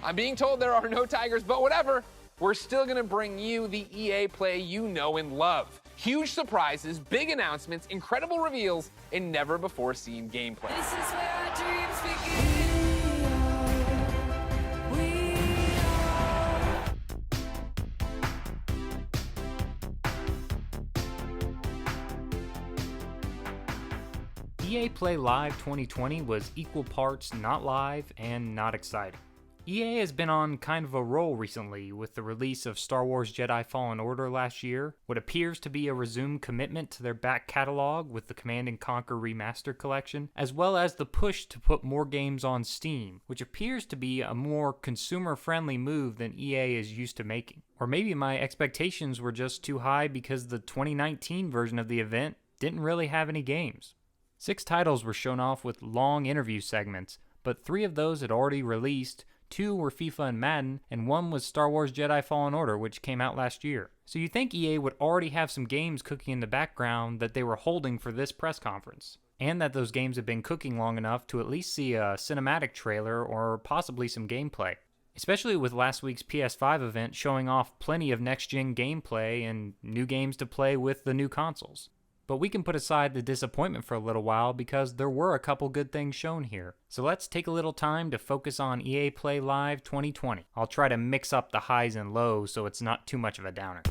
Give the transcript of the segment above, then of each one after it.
I'm being told there are no tigers, but whatever. We're still gonna bring you the EA play you know and love. Huge surprises, big announcements, incredible reveals, and never-before-seen gameplay. This is where our dreams begin. EA Play Live 2020 was equal parts not live and not exciting. EA has been on kind of a roll recently with the release of Star Wars Jedi Fallen Order last year, what appears to be a resumed commitment to their back catalog with the Command & Conquer Remastered Collection, as well as the push to put more games on Steam, which appears to be a more consumer-friendly move than EA is used to making. Or maybe my expectations were just too high because the 2019 version of the event didn't really have any games. 6 titles were shown off with long interview segments, but 3 of those had already released, 2 were FIFA and Madden, and 1 was Star Wars Jedi Fallen Order, which came out last year. So you think EA would already have some games cooking in the background that they were holding for this press conference, and that those games have been cooking long enough to at least see a cinematic trailer or possibly some gameplay. Especially with last week's PS5 event showing off plenty of next-gen gameplay and new games to play with the new consoles. But we can put aside the disappointment for a little while because there were a couple good things shown here. So let's take a little time to focus on EA Play Live 2020. I'll try to mix up the highs and lows so it's not too much of a downer.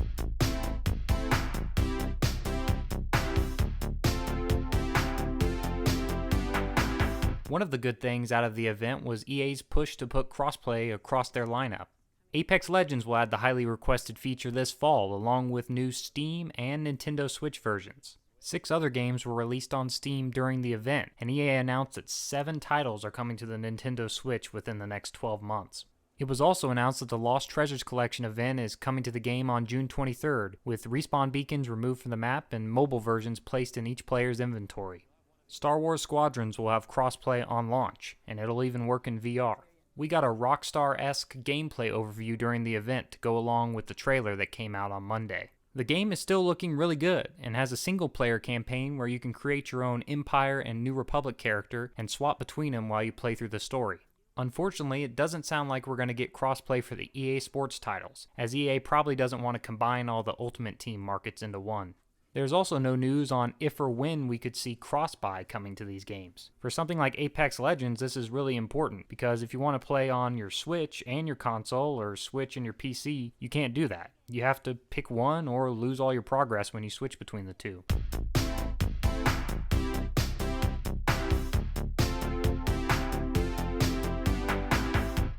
One of the good things out of the event was EA's push to put crossplay across their lineup. Apex Legends will add the highly requested feature this fall along with new Steam and Nintendo Switch versions. 6 other games were released on Steam during the event, and EA announced that 7 titles are coming to the Nintendo Switch within the next 12 months. It was also announced that the Lost Treasures Collection event is coming to the game on June 23rd, with respawn beacons removed from the map and mobile versions placed in each player's inventory. Star Wars Squadrons will have crossplay on launch, and it'll even work in VR. We got a Rockstar-esque gameplay overview during the event to go along with the trailer that came out on Monday. The game is still looking really good and has a single-player campaign where you can create your own Empire and New Republic character and swap between them while you play through the story. Unfortunately, it doesn't sound like we're going to get crossplay for the EA Sports titles, as EA probably doesn't want to combine all the Ultimate Team markets into one. There's also no news on if or when we could see cross-buy coming to these games. For something like Apex Legends, this is really important, because if you want to play on your Switch and your console, or Switch and your PC, you can't do that. You have to pick one or lose all your progress when you switch between the two.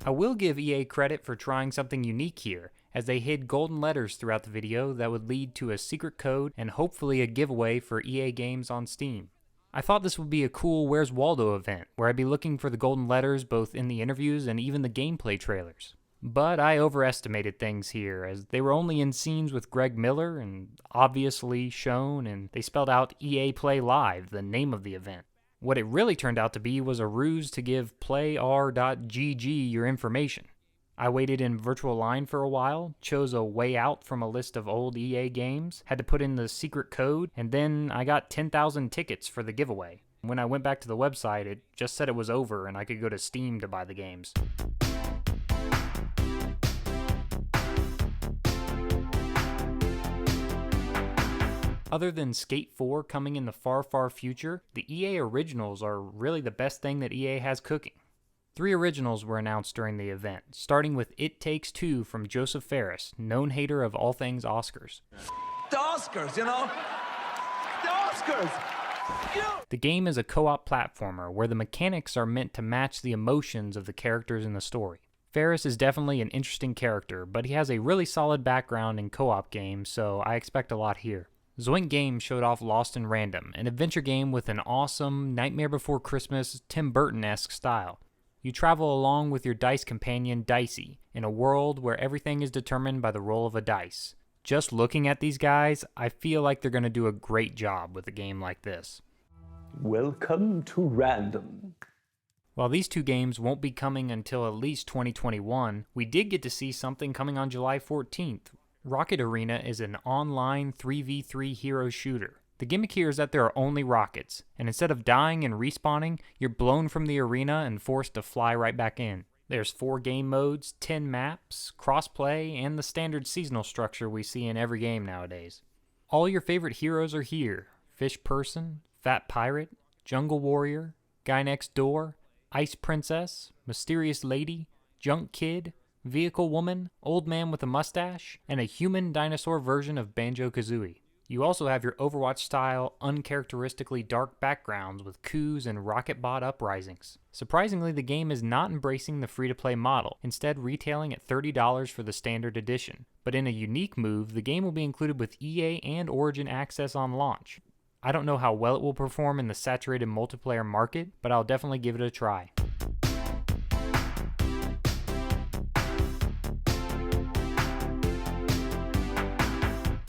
I will give EA credit for trying something unique here, as they hid golden letters throughout the video that would lead to a secret code and hopefully a giveaway for EA games on Steam. I thought this would be a cool Where's Waldo event, where I'd be looking for the golden letters both in the interviews and even the gameplay trailers. But I overestimated things here, as they were only in scenes with Greg Miller and obviously shown, and they spelled out EA Play Live, the name of the event. What it really turned out to be was a ruse to give playr.gg your information. I waited in virtual line for a while, chose a way out from a list of old EA games, had to put in the secret code, and then I got 10,000 tickets for the giveaway. When I went back to the website, it just said it was over and I could go to Steam to buy the games. Other than Skate 4 coming in the far, far future, the EA originals are really the best thing that EA has cooking. 3 originals were announced during the event, starting with It Takes Two from Joseph Fares, known hater of all things Oscars. The Oscars, you know? The Oscars! The game is a co-op platformer where the mechanics are meant to match the emotions of the characters in the story. Fares is definitely an interesting character, but he has a really solid background in co-op games, so I expect a lot here. Zoink Games showed off Lost in Random, an adventure game with an awesome Nightmare Before Christmas, Tim Burton-esque style. You travel along with your dice companion Dicey, in a world where everything is determined by the roll of a dice. Just looking at these guys, I feel like they're going to do a great job with a game like this. Welcome to Random. While these 2 games won't be coming until at least 2021, we did get to see something coming on July 14th. Rocket Arena is an online 3v3 hero shooter. The gimmick here is that there are only rockets, and instead of dying and respawning, you're blown from the arena and forced to fly right back in. There's 4 game modes, 10 maps, crossplay, and the standard seasonal structure we see in every game nowadays. All your favorite heroes are here: Fish Person, Fat Pirate, Jungle Warrior, Guy Next Door, Ice Princess, Mysterious Lady, Junk Kid, Vehicle Woman, Old Man with a Mustache, and a human dinosaur version of Banjo-Kazooie. You also have your Overwatch-style, uncharacteristically dark backgrounds with coups and rocket bot uprisings. Surprisingly, the game is not embracing the free-to-play model, instead retailing at $30 for the standard edition. But in a unique move, the game will be included with EA and Origin access on launch. I don't know how well it will perform in the saturated multiplayer market, but I'll definitely give it a try.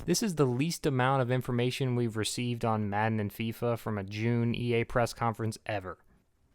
This is the least amount of information we've received on Madden and FIFA from a June EA press conference ever.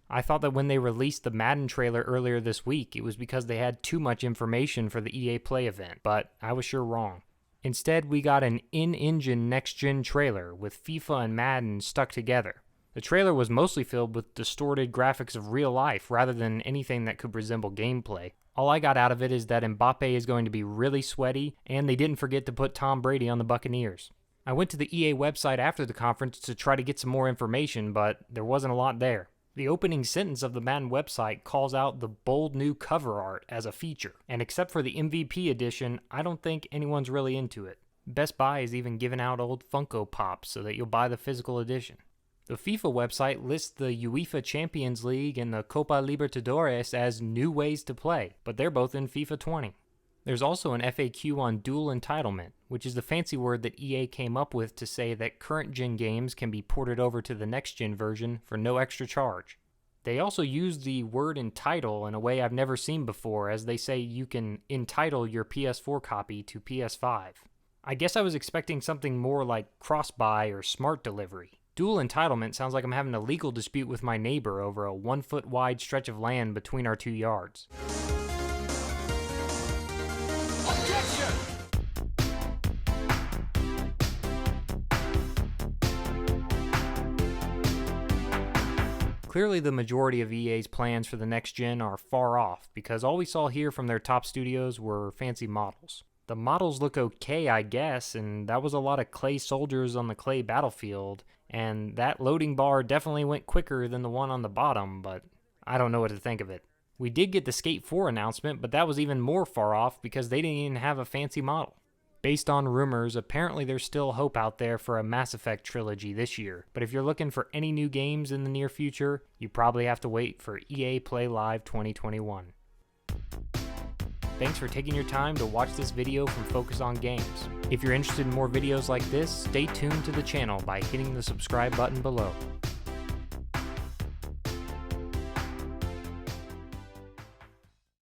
I thought that when they released the Madden trailer earlier this week, it was because they had too much information for the EA Play event, but I was sure wrong. Instead, we got an in-engine next-gen trailer with FIFA and Madden stuck together. The trailer was mostly filled with distorted graphics of real life rather than anything that could resemble gameplay. All I got out of it is that Mbappe is going to be really sweaty, and they didn't forget to put Tom Brady on the Buccaneers. I went to the EA website after the conference to try to get some more information, but there wasn't a lot there. The opening sentence of the Madden website calls out the bold new cover art as a feature, and except for the MVP edition, I don't think anyone's really into it. Best Buy is even giving out old Funko Pops so that you'll buy the physical edition. The FIFA website lists the UEFA Champions League and the Copa Libertadores as new ways to play, but they're both in FIFA 20. There's also an FAQ on Dual-Entitlement, which is the fancy word that EA came up with to say that current-gen games can be ported over to the next-gen version for no extra charge. They also use the word entitle in a way I've never seen before, as they say you can entitle your PS4 copy to PS5. I guess I was expecting something more like cross-buy or smart delivery. Dual-Entitlement sounds like I'm having a legal dispute with my neighbor over a 1-foot-wide stretch of land between our 2 yards. Clearly the majority of EA's plans for the next gen are far off, because all we saw here from their top studios were fancy models. The models look okay, I guess, and that was a lot of clay soldiers on the clay battlefield, and that loading bar definitely went quicker than the one on the bottom, but I don't know what to think of it. We did get the Skate 4 announcement, but that was even more far off because they didn't even have a fancy model. Based on rumors, apparently there's still hope out there for a Mass Effect trilogy this year, but if you're looking for any new games in the near future, you probably have to wait for EA Play Live 2021. Thanks for taking your time to watch this video from Focus on Games. If you're interested in more videos like this, stay tuned to the channel by hitting the subscribe button below.